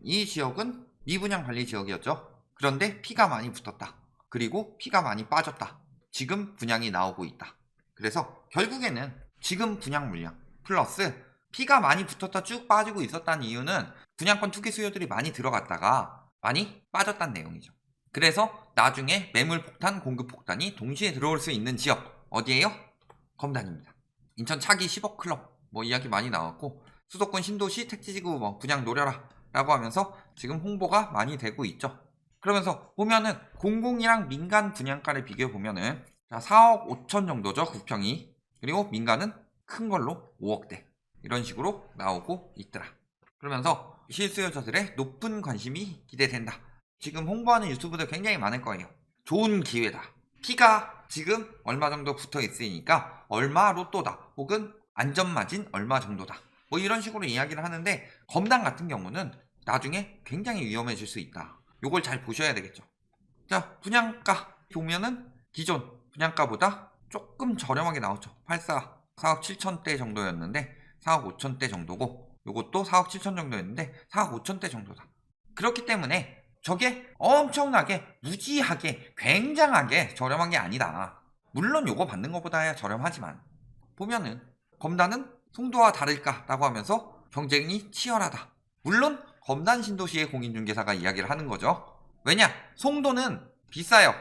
이 지역은 미분양 관리 지역이었죠. 그런데 피가 많이 붙었다. 그리고 피가 많이 빠졌다. 지금 분양이 나오고 있다. 그래서 결국에는 지금 분양 물량 플러스 피가 많이 붙었다 쭉 빠지고 있었다는 이유는 분양권 투기 수요들이 많이 들어갔다가 많이 빠졌다는 내용이죠. 그래서 나중에 매물 폭탄, 공급 폭탄이 동시에 들어올 수 있는 지역 어디예요? 검단입니다. 인천 차기 10억 클럽 이야기 많이 나왔고, 수도권 신도시 택지지구 분양 노려라 라고 하면서 지금 홍보가 많이 되고 있죠. 그러면서 보면은 공공이랑 민간 분양가를 비교해 보면은 4억 5천 정도죠, 국평이. 그리고 민간은 큰 걸로 5억대 이런 식으로 나오고 있더라. 그러면서 실수요자들의 높은 관심이 기대된다. 지금 홍보하는 유튜브들 굉장히 많을 거예요. 좋은 기회다. 피가 지금 얼마 정도 붙어 있으니까 얼마 로또다. 혹은 안전마진 얼마 정도다. 이런 식으로 이야기를 하는데, 검단 같은 경우는 나중에 굉장히 위험해질 수 있다. 요걸 잘 보셔야 되겠죠. 자, 분양가 보면은 기존 분양가보다 조금 저렴하게 나오죠. 4억 7천대 정도였는데 4억 5천대 정도고, 요것도 4억 7천 정도였는데 4억 5천대 정도다. 그렇기 때문에 저게 엄청나게 무지하게 굉장하게 저렴한 게 아니다. 물론 요거 받는 것보다야 저렴하지만, 보면은 검단은 송도와 다를까라고 하면서 경쟁이 치열하다. 물론 검단 신도시의 공인중개사가 이야기를 하는 거죠. 왜냐? 송도는 비싸요.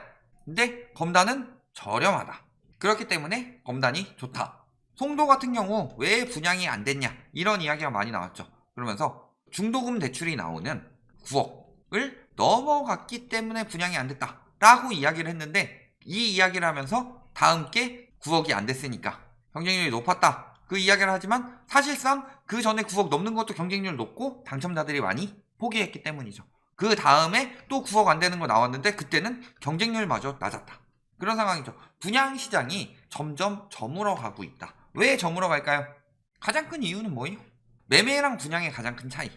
근데 검단은 저렴하다. 그렇기 때문에 검단이 좋다. 송도 같은 경우 왜 분양이 안 됐냐, 이런 이야기가 많이 나왔죠. 그러면서 중도금 대출이 나오는 9억을 넘어갔기 때문에 분양이 안 됐다 라고 이야기를 했는데, 이 이야기를 하면서 다음 게 9억이 안 됐으니까 경쟁률이 높았다 그 이야기를 하지만, 사실상 그 전에 9억 넘는 것도 경쟁률 높고 당첨자들이 많이 포기했기 때문이죠. 그 다음에 또 9억 안 되는 거 나왔는데 그때는 경쟁률마저 낮았다. 그런 상황이죠. 분양시장이 점점 저물어 가고 있다. 왜 저물어 갈까요? 가장 큰 이유는 뭐예요? 매매랑 분양의 가장 큰 차이.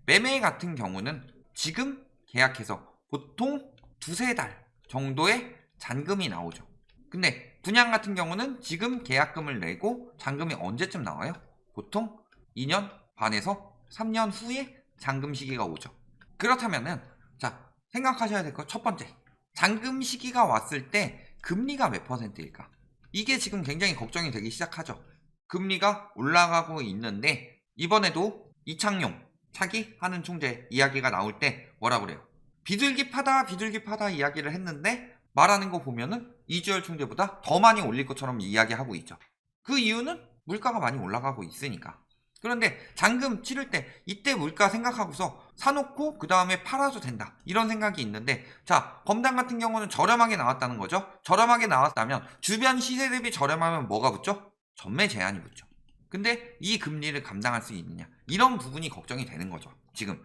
매매 같은 경우는 지금 계약해서 보통 두세 달 정도의 잔금이 나오죠. 근데 분양 같은 경우는 지금 계약금을 내고 잔금이 언제쯤 나와요? 보통 2년 반에서 3년 후에 잔금 시기가 오죠. 그렇다면은 자, 생각하셔야 될 거 첫 번째, 잔금 시기가 왔을 때 금리가 몇 %일까? 이게 지금 굉장히 걱정이 되기 시작하죠. 금리가 올라가고 있는데, 이번에도 이창용 차기 하는 총재 이야기가 나올 때 뭐라 그래요? 비둘기파다 이야기를 했는데, 말하는 거 보면은 이주열 총재보다 더 많이 올릴 것처럼 이야기하고 있죠. 그 이유는 물가가 많이 올라가고 있으니까. 그런데 잔금 치를 때 이때 물가 생각하고서 사놓고 그 다음에 팔아도 된다, 이런 생각이 있는데, 자, 검단 같은 경우는 저렴하게 나왔다는 거죠. 저렴하게 나왔다면 주변 시세 대비 저렴하면 뭐가 붙죠? 전매 제한이 붙죠. 근데 이 금리를 감당할 수 있느냐, 이런 부분이 걱정이 되는 거죠. 지금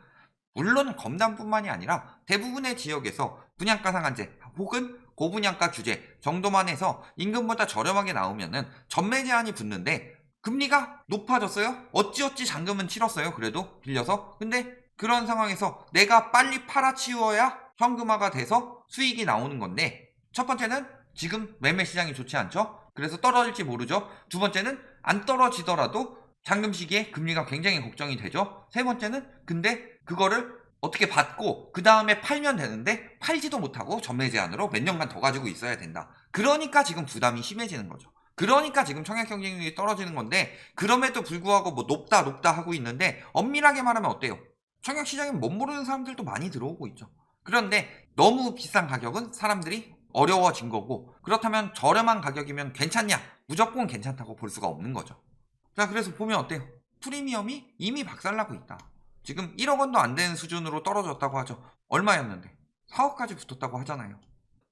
물론 검단뿐만이 아니라 대부분의 지역에서 분양가 상한제 혹은 고분양가 규제 정도만 해서 임금보다 저렴하게 나오면은 전매 제한이 붙는데, 금리가 높아졌어요? 어찌어찌 잔금은 치렀어요. 그래도 빌려서. 근데 그런 상황에서 내가 빨리 팔아치워야 현금화가 돼서 수익이 나오는 건데, 첫 번째는 지금 매매 시장이 좋지 않죠. 그래서 떨어질지 모르죠. 두 번째는 안 떨어지더라도 잔금 시기에 금리가 굉장히 걱정이 되죠. 세 번째는 근데 그거를 어떻게 받고 그 다음에 팔면 되는데 팔지도 못하고 전매 제한으로 몇 년간 더 가지고 있어야 된다. 그러니까 지금 부담이 심해지는 거죠. 그러니까 지금 청약 경쟁률이 떨어지는 건데, 그럼에도 불구하고 높다 하고 있는데, 엄밀하게 말하면 어때요? 청약 시장에 못 모르는 사람들도 많이 들어오고 있죠. 그런데 너무 비싼 가격은 사람들이 어려워진 거고, 그렇다면 저렴한 가격이면 괜찮냐? 무조건 괜찮다고 볼 수가 없는 거죠. 자, 그래서 보면 어때요? 프리미엄이 이미 박살나고 있다. 지금 1억 원도 안 되는 수준으로 떨어졌다고 하죠. 얼마였는데? 4억까지 붙었다고 하잖아요.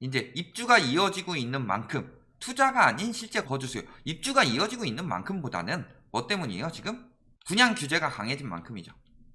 이제 입주가 이어지고 있는 만큼, 투자가 아닌 실제 거주 수요, 입주가 이어지고 있는 만큼보다는 뭐 때문이에요? 지금 분양 규제가 강해진 만큼이죠.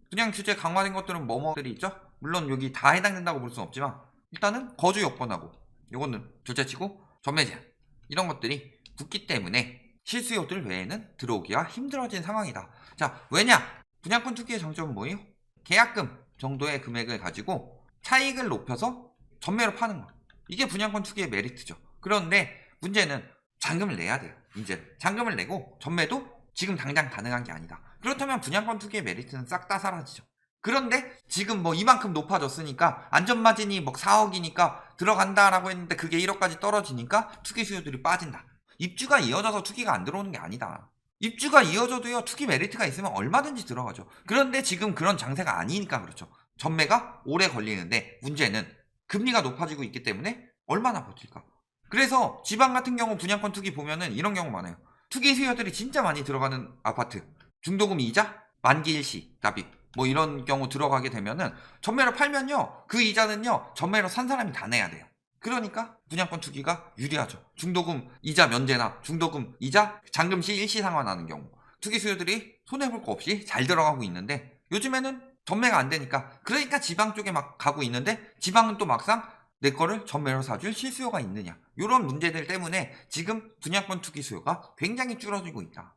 분양 규제 강화된 것들은 뭐뭐들이 있죠? 물론 여기 다 해당된다고 볼 수는 없지만, 일단은 거주 여건하고, 요거는 둘째치고 전매 제한, 이런 것들이 붙기 때문에 실수요들 외에는 들어오기가 힘들어진 상황이다. 자, 왜냐? 분양권 투기의 장점은 뭐예요? 계약금 정도의 금액을 가지고 차익을 높여서 전매로 파는 거. 이게 분양권 투기의 메리트죠. 그런데 문제는 잔금을 내야 돼요. 이제 잔금을 내고 전매도 지금 당장 가능한 게 아니다. 그렇다면 분양권 투기의 메리트는 싹 다 사라지죠. 그런데 지금 뭐 이만큼 높아졌으니까 안전마진이 뭐 4억이니까 들어간다라고 했는데 그게 1억까지 떨어지니까 투기 수요들이 빠진다. 입주가 이어져서 투기가 안 들어오는 게 아니다. 입주가 이어져도요, 투기 메리트가 있으면 얼마든지 들어가죠. 그런데 지금 그런 장세가 아니니까 그렇죠. 전매가 오래 걸리는데 문제는 금리가 높아지고 있기 때문에 얼마나 버틸까. 그래서 지방 같은 경우 분양권 투기 보면은 이런 경우 많아요. 투기 수요들이 진짜 많이 들어가는 아파트, 중도금 이자, 만기 일시, 납입 뭐 이런 경우 들어가게 되면은 전매로 팔면요, 그 이자는요 전매로 산 사람이 다 내야 돼요. 그러니까 분양권 투기가 유리하죠. 중도금 이자 면제나 중도금 이자 잔금시 일시 상환하는 경우 투기 수요들이 손해볼 거 없이 잘 들어가고 있는데, 요즘에는 전매가 안 되니까, 그러니까 지방 쪽에 막 가고 있는데 지방은 또 막상 내 거를 전매로 사줄 실수요가 있느냐, 이런 문제들 때문에 지금 분양권 투기 수요가 굉장히 줄어들고 있다.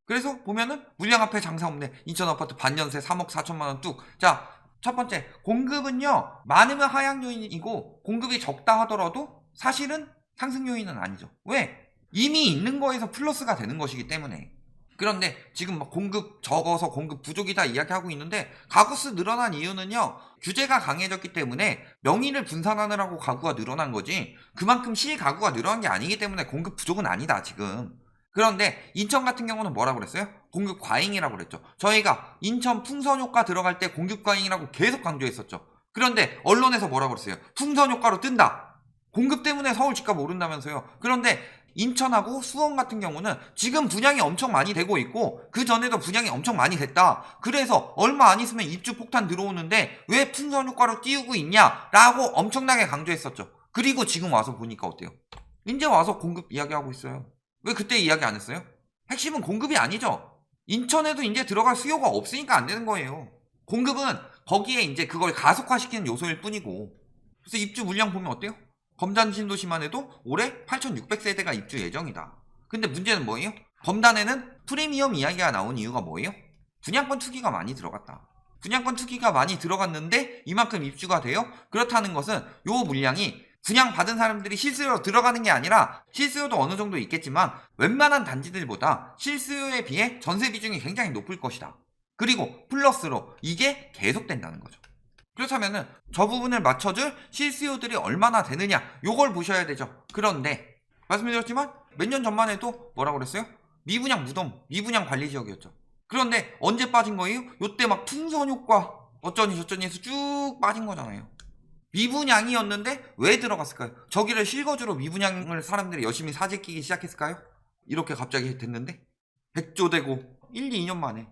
그래서 보면은 물량 앞에 장사 없네, 인천 아파트 반년세 3억 4천만 원 뚝. 자, 첫 번째, 공급은요 많으면 하향 요인이고 공급이 적다 하더라도 사실은 상승 요인은 아니죠. 왜? 이미 있는 거에서 플러스가 되는 것이기 때문에. 그런데 지금 막 공급 적어서 공급 부족이다 이야기하고 있는데, 가구수 늘어난 이유는요, 규제가 강해졌기 때문에 명의를 분산하느라고 가구가 늘어난 거지, 그만큼 실가구가 늘어난 게 아니기 때문에 공급 부족은 아니다 지금. 그런데 인천 같은 경우는 뭐라고 그랬어요? 공급 과잉이라고 그랬죠. 저희가 인천 풍선 효과 들어갈 때 공급 과잉이라고 계속 강조했었죠. 그런데 언론에서 뭐라고 그랬어요? 풍선 효과로 뜬다. 공급 때문에 서울 집값 오른다면서요. 그런데 인천하고 수원 같은 경우는 지금 분양이 엄청 많이 되고 있고 그 전에도 분양이 엄청 많이 됐다. 그래서 얼마 안 있으면 입주 폭탄 들어오는데 왜 풍선 효과로 띄우고 있냐라고 엄청나게 강조했었죠. 그리고 지금 와서 보니까 어때요? 이제 와서 공급 이야기하고 있어요. 왜 그때 이야기 안 했어요? 핵심은 공급이 아니죠. 인천에도 이제 들어갈 수요가 없으니까 안 되는 거예요. 공급은 거기에 이제 그걸 가속화시키는 요소일 뿐이고. 그래서 입주 물량 보면 어때요? 검단 신도시만 해도 올해 8,600세대가 입주 예정이다. 근데 문제는 뭐예요? 검단에는 프리미엄 이야기가 나온 이유가 뭐예요? 분양권 투기가 많이 들어갔다. 분양권 투기가 많이 들어갔는데 이만큼 입주가 돼요? 그렇다는 것은 요 물량이 분양 받은 사람들이 실수요로 들어가는 게 아니라, 실수요도 어느 정도 있겠지만 웬만한 단지들보다 실수요에 비해 전세 비중이 굉장히 높을 것이다. 그리고 플러스로 이게 계속된다는 거죠. 그렇다면은 저 부분을 맞춰줄 실수요들이 얼마나 되느냐, 요걸 보셔야 되죠. 그런데 말씀드렸지만 몇 년 전만 해도 뭐라고 그랬어요? 미분양 무덤, 미분양 관리 지역이었죠. 그런데 언제 빠진 거예요? 요때 막 풍선 효과 어쩌니 저쩌니 해서 쭉 빠진 거잖아요. 미분양이었는데 왜 들어갔을까요? 저기를 실거주로 미분양을 사람들이 열심히 사재 끼기 시작했을까요? 이렇게 갑자기 됐는데 백조되고 1, 2년 만에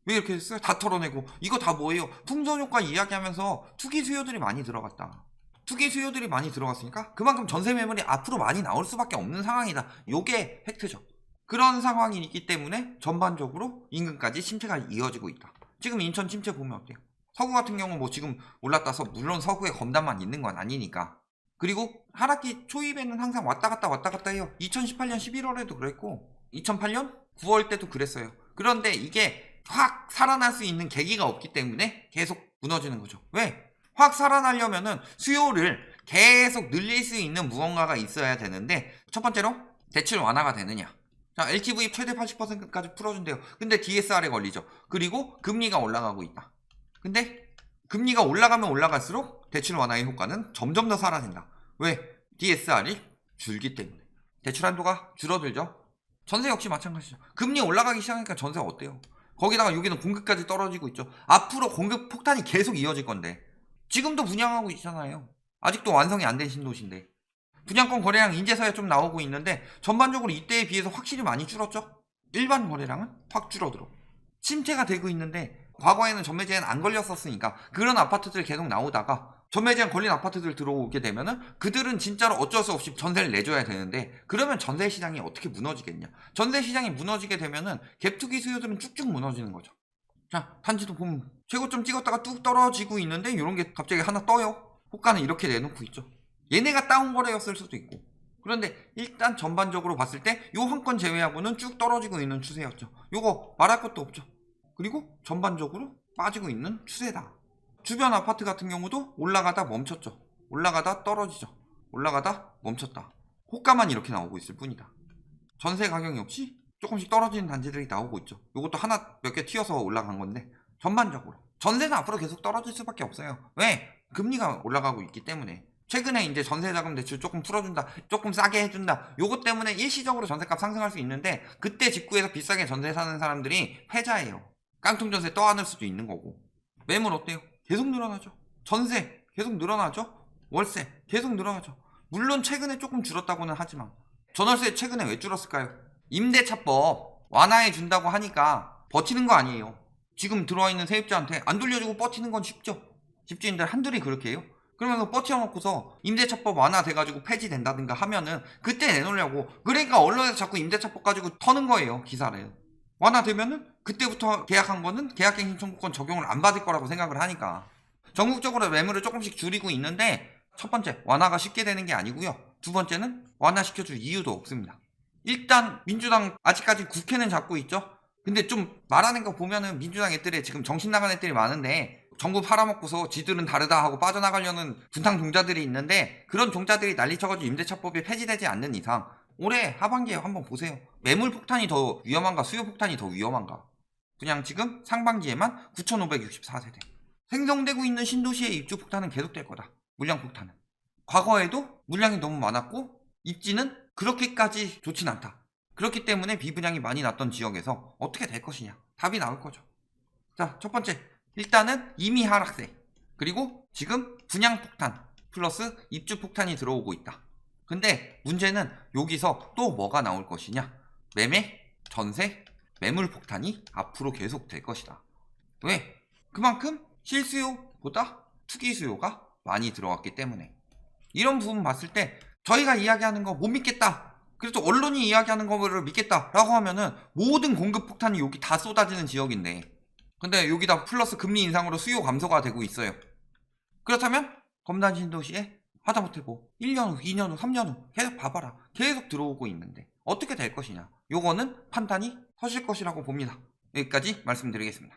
왜 이렇게 됐어요? 다 털어내고. 이거 다 뭐예요? 풍선효과 이야기하면서 투기 수요들이 많이 들어갔다. 투기 수요들이 많이 들어갔으니까 그만큼 전세 매물이 앞으로 많이 나올 수밖에 없는 상황이다. 요게 팩트죠. 그런 상황이 있기 때문에 전반적으로 임금까지 침체가 이어지고 있다. 지금 인천 침체 보면 어때요? 서구 같은 경우 뭐 지금 올랐다서, 물론 서구에 검단만 있는 건 아니니까. 그리고 하락기 초입에는 항상 왔다 갔다 해요. 2018년 11월에도 그랬고 2008년 9월 때도 그랬어요. 그런데 이게 확 살아날 수 있는 계기가 없기 때문에 계속 무너지는 거죠. 왜? 확 살아나려면은 수요를 계속 늘릴 수 있는 무언가가 있어야 되는데, 첫 번째로 대출 완화가 되느냐. 자, LTV 최대 80%까지 풀어준대요. 근데 DSR에 걸리죠. 그리고 금리가 올라가고 있다. 근데 금리가 올라가면 올라갈수록 대출 완화의 효과는 점점 더 사라진다. 왜? DSR이 줄기 때문에. 대출 한도가 줄어들죠. 전세 역시 마찬가지죠. 금리 올라가기 시작하니까 전세가 어때요? 거기다가 여기는 공급까지 떨어지고 있죠. 앞으로 공급 폭탄이 계속 이어질 건데, 지금도 분양하고 있잖아요. 아직도 완성이 안 된 신도시인데. 분양권 거래량 인제서야 좀 나오고 있는데 전반적으로 이때에 비해서 확실히 많이 줄었죠. 일반 거래량은 확 줄어들어. 침체가 되고 있는데, 과거에는 전매 제한 안 걸렸었으니까 그런 아파트들 계속 나오다가 전매 제한 걸린 아파트들 들어오게 되면은 그들은 진짜로 어쩔 수 없이 전세를 내줘야 되는데, 그러면 전세 시장이 어떻게 무너지겠냐. 전세 시장이 무너지게 되면은 갭투기 수요들은 쭉쭉 무너지는 거죠. 자, 단지도 보면 최고점 찍었다가 뚝 떨어지고 있는데 이런 게 갑자기 하나 떠요. 호가는 이렇게 내놓고 있죠. 얘네가 다운 거래였을 수도 있고. 그런데 일단 전반적으로 봤을 때 요 한 건 제외하고는 쭉 떨어지고 있는 추세였죠. 요거 말할 것도 없죠. 그리고 전반적으로 빠지고 있는 추세다. 주변 아파트 같은 경우도 올라가다 멈췄죠. 올라가다 떨어지죠. 올라가다 멈췄다. 호가만 이렇게 나오고 있을 뿐이다. 전세 가격 역시 조금씩 떨어지는 단지들이 나오고 있죠. 이것도 하나 몇 개 튀어서 올라간 건데 전반적으로 전세는 앞으로 계속 떨어질 수밖에 없어요. 왜? 금리가 올라가고 있기 때문에. 최근에 이제 전세자금 대출 조금 풀어준다, 조금 싸게 해준다, 요것 때문에 일시적으로 전세값 상승할 수 있는데, 그때 직구해서 비싸게 전세 사는 사람들이 패자예요. 깡통 전세 떠안을 수도 있는 거고. 매물 어때요? 계속 늘어나죠. 전세 계속 늘어나죠. 월세 계속 늘어나죠. 물론 최근에 조금 줄었다고는 하지만, 전월세 최근에 왜 줄었을까요? 임대차법 완화해 준다고 하니까 버티는 거 아니에요. 지금 들어와 있는 세입자한테 안 돌려주고 버티는 건 쉽죠. 집주인들 한둘이 그렇게 해요. 그러면서 버텨놓고서 임대차법 완화돼가지고 폐지된다든가 하면은 그때 내놓으려고, 그러니까 언론에서 자꾸 임대차법 가지고 터는 거예요, 기사를. 완화되면은 그때부터 계약한 거는 계약갱신 청구권 적용을 안 받을 거라고 생각을 하니까. 전국적으로 매물을 조금씩 줄이고 있는데, 첫 번째, 완화가 쉽게 되는 게 아니고요. 두 번째는 완화시켜줄 이유도 없습니다. 일단 민주당 아직까지 국회는 잡고 있죠. 근데 좀 말하는 거 보면은 민주당 애들이 지금 정신 나간 애들이 많은데, 정부 팔아먹고서 지들은 다르다 하고 빠져나가려는 분탕 종자들이 있는데, 그런 종자들이 난리쳐가지고 임대차법이 폐지되지 않는 이상 올해 하반기에 한번 보세요. 매물 폭탄이 더 위험한가, 수요 폭탄이 더 위험한가. 그냥 지금 상반기에만 9,564세대 생성되고 있는 신도시의 입주 폭탄은 계속될 거다. 물량 폭탄은. 과거에도 물량이 너무 많았고 입지는 그렇게까지 좋진 않다. 그렇기 때문에 비분양이 많이 났던 지역에서 어떻게 될 것이냐, 답이 나올 거죠. 자, 첫 번째, 일단은 이미 하락세, 그리고 지금 분양 폭탄 플러스 입주 폭탄이 들어오고 있다. 근데 문제는 여기서 또 뭐가 나올 것이냐, 매매, 전세, 매물 폭탄이 앞으로 계속 될 것이다. 왜? 그만큼 실수요보다 투기 수요가 많이 들어왔기 때문에. 이런 부분 봤을 때 저희가 이야기하는 거 못 믿겠다, 그래서 언론이 이야기하는 거를 믿겠다 라고 하면은 모든 공급 폭탄이 여기 다 쏟아지는 지역인데, 근데 여기다 플러스 금리 인상으로 수요 감소가 되고 있어요. 그렇다면 검단 신도시에 하다못해 뭐 1년 후, 2년 후, 3년 후 계속 봐봐라, 계속 들어오고 있는데 어떻게 될 것이냐, 요거는 판단이 서실 것이라고 봅니다. 여기까지 말씀드리겠습니다.